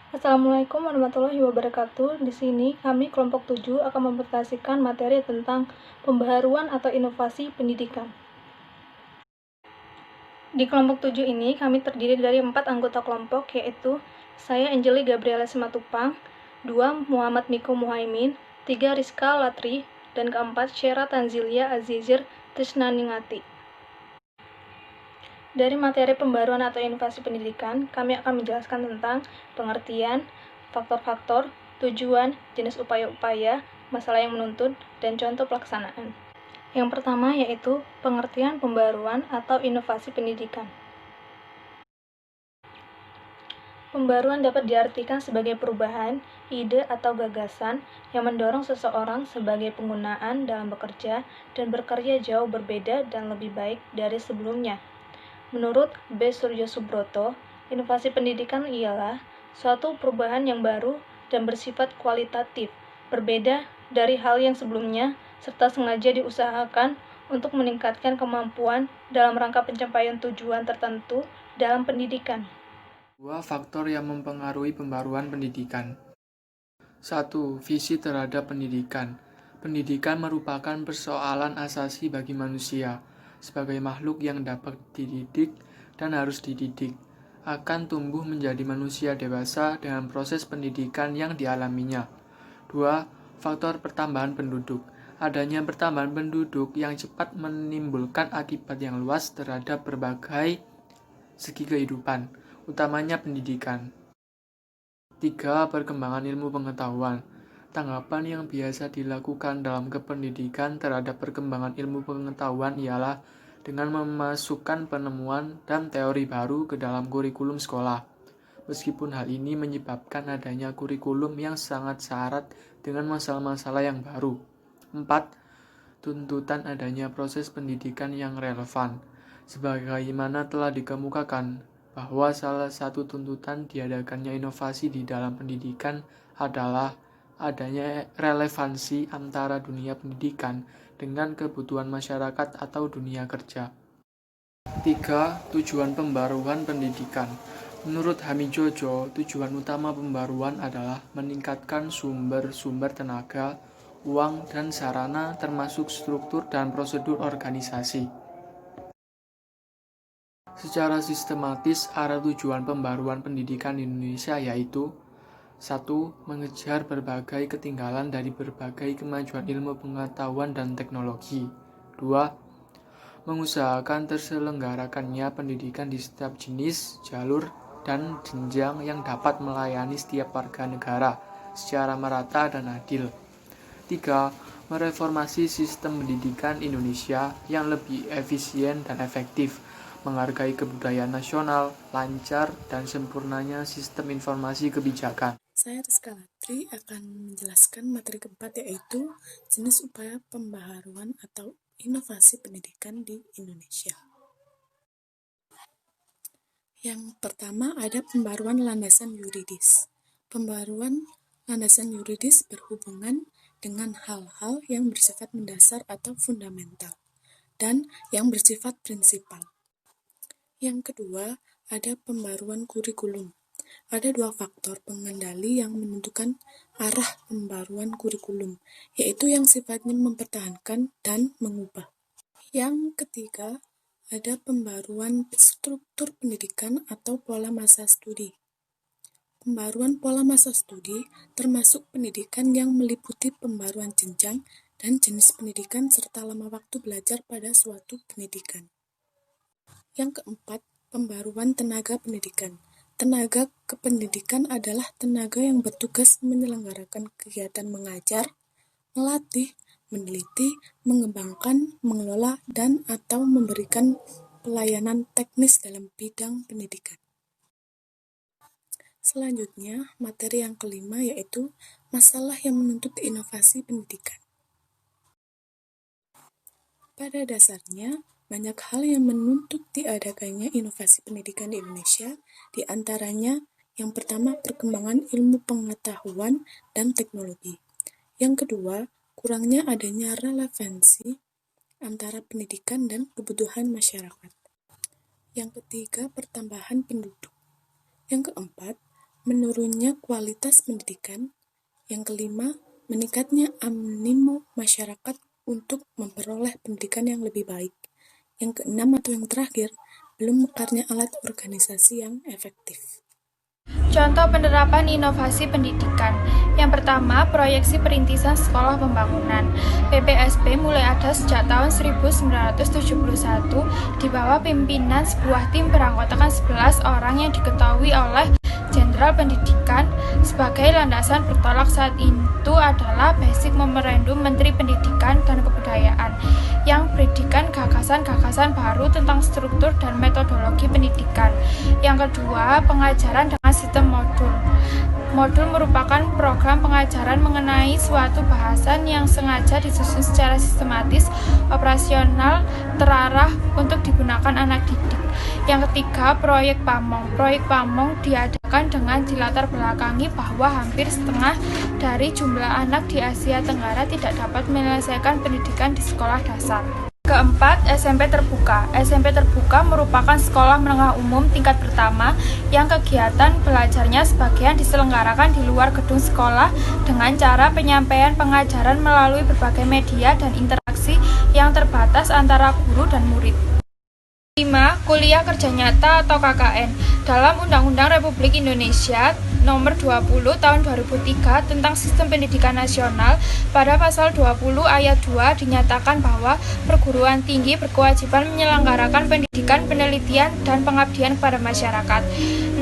Assalamualaikum warahmatullahi wabarakatuh. Di sini kami kelompok 7 akan mempresentasikan materi tentang pembaharuan atau inovasi pendidikan. Di kelompok 7 ini kami terdiri dari 4 anggota kelompok, yaitu saya Angeli Gabriela Simatupang, 2 Muhammad Miko Muhaimin, 3 Rizka Latri, dan keempat Syera Tanzilia Azizir Trisnaningati. Dari materi pembaruan atau inovasi pendidikan, kami akan menjelaskan tentang pengertian, faktor-faktor, tujuan, jenis upaya-upaya, masalah yang menuntut, dan contoh pelaksanaan. Yang pertama yaitu pengertian pembaruan atau inovasi pendidikan. Pembaruan dapat diartikan sebagai perubahan, ide atau gagasan yang mendorong seseorang sebagai penggunaan dalam bekerja dan berkarya jauh berbeda dan lebih baik dari sebelumnya. Menurut B. Suryo Subroto, inovasi pendidikan ialah suatu perubahan yang baru dan bersifat kualitatif, berbeda dari hal yang sebelumnya, serta sengaja diusahakan untuk meningkatkan kemampuan dalam rangka pencapaian tujuan tertentu dalam pendidikan. Dua faktor yang mempengaruhi pembaruan pendidikan. 1. Visi terhadap pendidikan. Pendidikan merupakan persoalan asasi bagi manusia, sebagai makhluk yang dapat dididik dan harus dididik, akan tumbuh menjadi manusia dewasa dengan proses pendidikan yang dialaminya. 2. Faktor pertambahan penduduk. Adanya pertambahan penduduk yang cepat menimbulkan akibat yang luas terhadap berbagai segi kehidupan, utamanya pendidikan. 3. Perkembangan ilmu pengetahuan. Tanggapan yang biasa dilakukan dalam kependidikan terhadap perkembangan ilmu pengetahuan ialah dengan memasukkan penemuan dan teori baru ke dalam kurikulum sekolah. Meskipun hal ini menyebabkan adanya kurikulum yang sangat syarat dengan masalah-masalah yang baru. 4. Tuntutan adanya proses pendidikan yang relevan. Sebagaimana telah dikemukakan, bahwa salah satu tuntutan diadakannya inovasi di dalam pendidikan adalah adanya relevansi antara dunia pendidikan dengan kebutuhan masyarakat atau dunia kerja. 3. Tujuan pembaruan pendidikan. Menurut Hamijojo, tujuan utama pembaruan adalah meningkatkan sumber-sumber tenaga, uang, dan sarana termasuk struktur dan prosedur organisasi. Secara sistematis, arah tujuan pembaruan pendidikan di Indonesia yaitu 1. Mengejar berbagai ketinggalan dari berbagai kemajuan ilmu pengetahuan dan teknologi. 2. Mengusahakan terselenggarakannya pendidikan di setiap jenis, jalur, dan jenjang yang dapat melayani setiap warga negara secara merata dan adil. 3. Mereformasi sistem pendidikan Indonesia yang lebih efisien dan efektif, menghargai kebudayaan nasional, lancar dan sempurnanya sistem informasi kebijakan. Saya Rizka Latri akan menjelaskan materi keempat, yaitu jenis upaya pembaharuan atau inovasi pendidikan di Indonesia. Yang pertama ada pembaruan landasan yuridis. Pembaruan landasan yuridis berhubungan dengan hal-hal yang bersifat mendasar atau fundamental dan yang bersifat prinsipal. Yang kedua, ada pembaruan kurikulum. Ada dua faktor pengendali yang menentukan arah pembaruan kurikulum, yaitu yang sifatnya mempertahankan dan mengubah. Yang ketiga, ada pembaruan struktur pendidikan atau pola masa studi. Pembaruan pola masa studi termasuk pendidikan yang meliputi pembaruan jenjang dan jenis pendidikan serta lama waktu belajar pada suatu pendidikan. Yang keempat, pembaruan tenaga pendidikan. Tenaga kependidikan adalah tenaga yang bertugas menyelenggarakan kegiatan mengajar, melatih, meneliti, mengembangkan, mengelola, dan atau memberikan pelayanan teknis dalam bidang pendidikan. Selanjutnya, materi yang kelima yaitu masalah yang menuntut inovasi pendidikan. Pada dasarnya, banyak hal yang menuntut diadakannya inovasi pendidikan di Indonesia, di antaranya yang pertama perkembangan ilmu pengetahuan dan teknologi. Yang kedua, kurangnya adanya relevansi antara pendidikan dan kebutuhan masyarakat. Yang ketiga, pertambahan penduduk. Yang keempat, menurunnya kualitas pendidikan. Yang kelima, meningkatnya animo masyarakat untuk memperoleh pendidikan yang lebih baik. Yang keenam atau yang terakhir, belum mekarnya alat organisasi yang efektif. Contoh penerapan inovasi pendidikan. Yang pertama, proyeksi perintisan sekolah pembangunan. PPSP mulai ada sejak tahun 1971 di bawah pimpinan sebuah tim beranggotakan 11 orang yang diketahui oleh Jenderal Pendidikan. Sebagai landasan bertolak saat itu adalah Basic Memorandum Menteri Pendidikan dan Kebudayaan yang berikan gagasan-gagasan baru tentang struktur dan metodologi pendidikan. Yang kedua, pengajaran dengan sistem modul. Modul merupakan program pengajaran mengenai suatu bahasan yang sengaja disusun secara sistematis, operasional, terarah untuk digunakan anak didik. Yang ketiga, proyek Pamong. Proyek Pamong diadakan dengan dilatar belakangi bahwa hampir setengah dari jumlah anak di Asia Tenggara tidak dapat menyelesaikan pendidikan di sekolah dasar. Keempat, SMP Terbuka. SMP Terbuka merupakan sekolah menengah umum tingkat pertama yang kegiatan belajarnya sebagian diselenggarakan di luar gedung sekolah dengan cara penyampaian pengajaran melalui berbagai media dan interaksi yang terbatas antara guru dan murid. 5. Kuliah Kerja Nyata atau KKN. Dalam Undang-Undang Republik Indonesia Nomor 20 Tahun 2003 tentang Sistem Pendidikan Nasional, pada pasal 20 ayat 2 dinyatakan bahwa perguruan tinggi berkewajiban menyelenggarakan pendidikan, penelitian, dan pengabdian kepada masyarakat.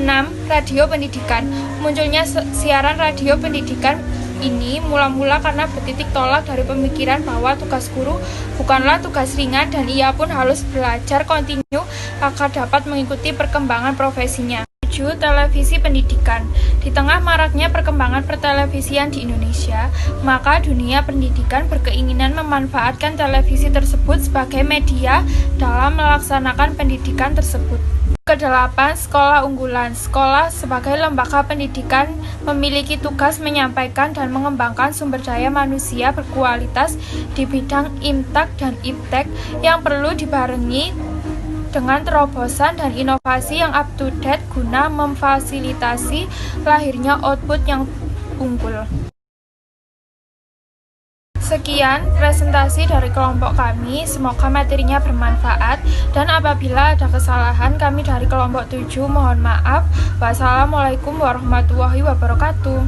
6. Radio Pendidikan. Munculnya siaran radio pendidikan ini mula-mula karena bertitik tolak dari pemikiran bahwa tugas guru bukanlah tugas ringan dan ia pun harus belajar kontinu agar dapat mengikuti perkembangan profesinya. 7. Televisi pendidikan. Di tengah maraknya perkembangan pertelevisian di Indonesia, maka dunia pendidikan berkeinginan memanfaatkan televisi tersebut sebagai media dalam melaksanakan pendidikan tersebut. Kedelapan, sekolah unggulan. Sekolah sebagai lembaga pendidikan memiliki tugas menyampaikan dan mengembangkan sumber daya manusia berkualitas di bidang IMTAK dan IPTEK yang perlu dibarengi dengan terobosan dan inovasi yang up-to-date guna memfasilitasi lahirnya output yang unggul. Sekian presentasi dari kelompok kami, semoga materinya bermanfaat dan apabila ada kesalahan kami dari kelompok 7 mohon maaf. Wassalamualaikum warahmatullahi wabarakatuh.